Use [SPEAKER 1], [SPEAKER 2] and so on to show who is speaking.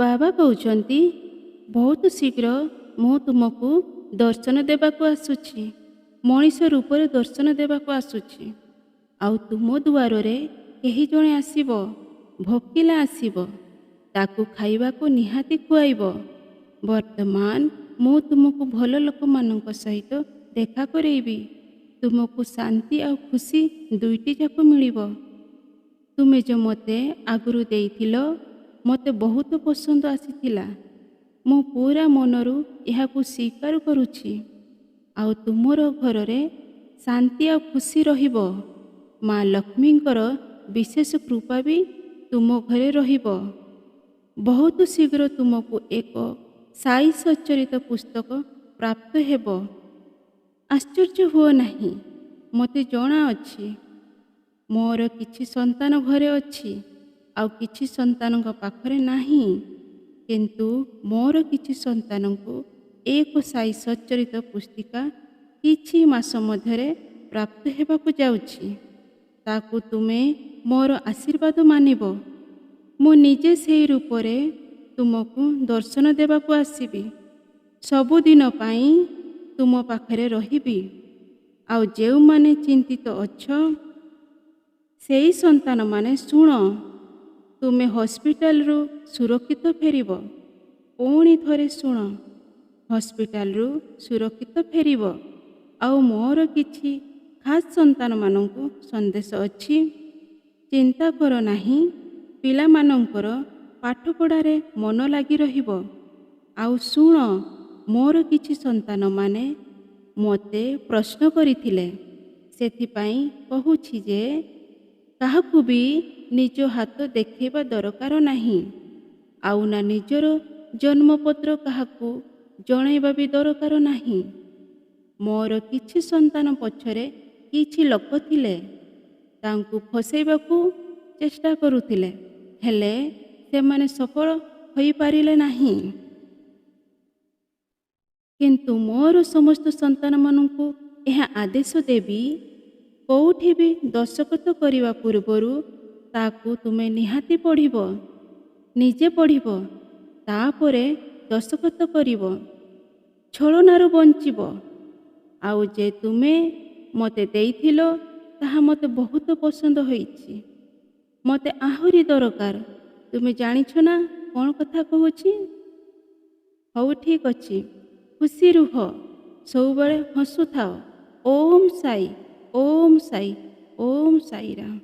[SPEAKER 1] ବାବା କହୁଛନ୍ତି ବହୁତ ଶୀଘ୍ର ମୁଁ ତୁମକୁ ଦର୍ଶନ ଦେବାକୁ ଆସୁଛି। ମଣିଷ ରୂପରେ ଦର୍ଶନ ଦେବାକୁ ଆସୁଛି। ଆଉ ତୁମ ଦୁଆରରେ କେହି ଜଣେ ଆସିବ, ଭୋକିଲା ଆସିବ, ତାକୁ ଖାଇବାକୁ ନିହାତି ଖୁଆଇବ। ବର୍ତ୍ତମାନ ମୁଁ ତୁମକୁ ଭଲ ଲୋକମାନଙ୍କ ସହିତ ଦେଖା କରେଇବି। ତୁମକୁ ଶାନ୍ତି ଆଉ ଖୁସି ଦୁଇଟି ଯାକ ମିଳିବ। ତୁମେ ଯେଉଁ ମୋତେ ଆଗରୁ ଦେଇଥିଲ, ମୋତେ ବହୁତ ପସନ୍ଦ ଆସିଥିଲା। ମୁଁ ପୁରା ମନରୁ ଏହାକୁ ସ୍ୱୀକାର କରୁଛି। ଆଉ ତୁମର ଘରରେ ଶାନ୍ତି ଆଉ ଖୁସି ରହିବ। ମା ଲକ୍ଷ୍ମୀଙ୍କର ବିଶେଷ କୃପା ବି ତୁମ ଘରେ ରହିବ। ବହୁତ ଶୀଘ୍ର ତୁମକୁ ଏକ ସାଇ ସଚ୍ଚରିତ ପୁସ୍ତକ ପ୍ରାପ୍ତ ହେବ। ଆଶ୍ଚର୍ଯ୍ୟ ହୁଅ ନାହିଁ, ମୋତେ ଜଣାଅଛି ମୋର କିଛି ସନ୍ତାନ ଘରେ ଅଛି, ଆଉ କିଛି ସନ୍ତାନଙ୍କ ପାଖରେ ନାହିଁ। କିନ୍ତୁ ମୋର କିଛି ସନ୍ତାନଙ୍କୁ ଏକ ସାଇ ସଚ୍ଚରିତ ପୁସ୍ତିକା କିଛି ମାସ ମଧ୍ୟରେ ପ୍ରାପ୍ତ ହେବାକୁ ଯାଉଛି। ତାକୁ ତୁମେ ମୋର ଆଶୀର୍ବାଦ ମାନିବ। ମୁଁ ନିଜେ ସେହି ରୂପରେ ତୁମକୁ ଦର୍ଶନ ଦେବାକୁ ଆସିବି। ସବୁଦିନ ପାଇଁ ତୁମ ପାଖରେ ରହିବି। ଆଉ ଯେଉଁମାନେ ଚିନ୍ତିତ ଅଛ, ସେହି ସନ୍ତାନମାନେ ଶୁଣ, ତୁମେ ହସ୍ପିଟାଲରୁ ସୁରକ୍ଷିତ ଫେରିବ। ପୁଣି ଥରେ ଶୁଣ, ହସ୍ପିଟାଲରୁ ସୁରକ୍ଷିତ ଫେରିବ। ଆଉ ମୋର କିଛି ଖାସ୍ ସନ୍ତାନମାନଙ୍କୁ ସନ୍ଦେଶ ଅଛି। ଚିନ୍ତା କର ନାହିଁ, ପିଲାମାନଙ୍କର ପାଠପଢ଼ାରେ ମନ ଲାଗି ରହିବ। ଆଉ ଶୁଣ, ମୋର କିଛି ସନ୍ତାନମାନେ ମୋତେ ପ୍ରଶ୍ନ କରିଥିଲେ। ସେଥିପାଇଁ କହୁଛି ଯେ କାହାକୁ ବି ନିଜ ହାତ ଦେଖାଇବା ଦରକାର ନାହିଁ। ଆଉ ନା ନିଜର ଜନ୍ମପତ୍ର କାହାକୁ ଜଣାଇବା ବି ଦରକାର ନାହିଁ। ମୋର କିଛି ସନ୍ତାନ ପଛରେ କିଛି ଲୋକ ଥିଲେ। ତାଙ୍କୁ ଫସାଇବାକୁ ଚେଷ୍ଟା କରୁଥିଲେ, ହେଲେ ସେମାନେ ସଫଳ ହୋଇପାରିଲେ ନାହିଁ। କିନ୍ତୁ ମୋର ସମସ୍ତ ସନ୍ତାନମାନଙ୍କୁ ଏହା ଆଦେଶ ଦେବି, କେଉଁଠି ବି ଦସ୍ତଖତ କରିବା ପୂର୍ବରୁ ତାକୁ ତୁମେ ନିହାତି ପଢ଼ିବ। ନିଜେ ପଢ଼ିବ, ତାପରେ ଦସ୍ତଖତ କରିବ। ଛଳନାରୁ ବଞ୍ଚିବ। ଆଉ ଯେ ତୁମେ ମୋତେ ଦେଇଥିଲ, ତାହା ମୋତେ ବହୁତ ପସନ୍ଦ ହୋଇଛି। ମୋତେ ଆହୁରି ଦରକାର। ତୁମେ ଜାଣିଛ ନା କ'ଣ କଥା କହୁଛି? ହଉ ଠିକ୍ ଅଛି, ଖୁସି ରୁହ, ସବୁବେଳେ ହସୁଥାଅ। ଓମ୍ ସାଇ, ଓମ୍ ସାଇ, ଓମ୍ ସାଇରାମ।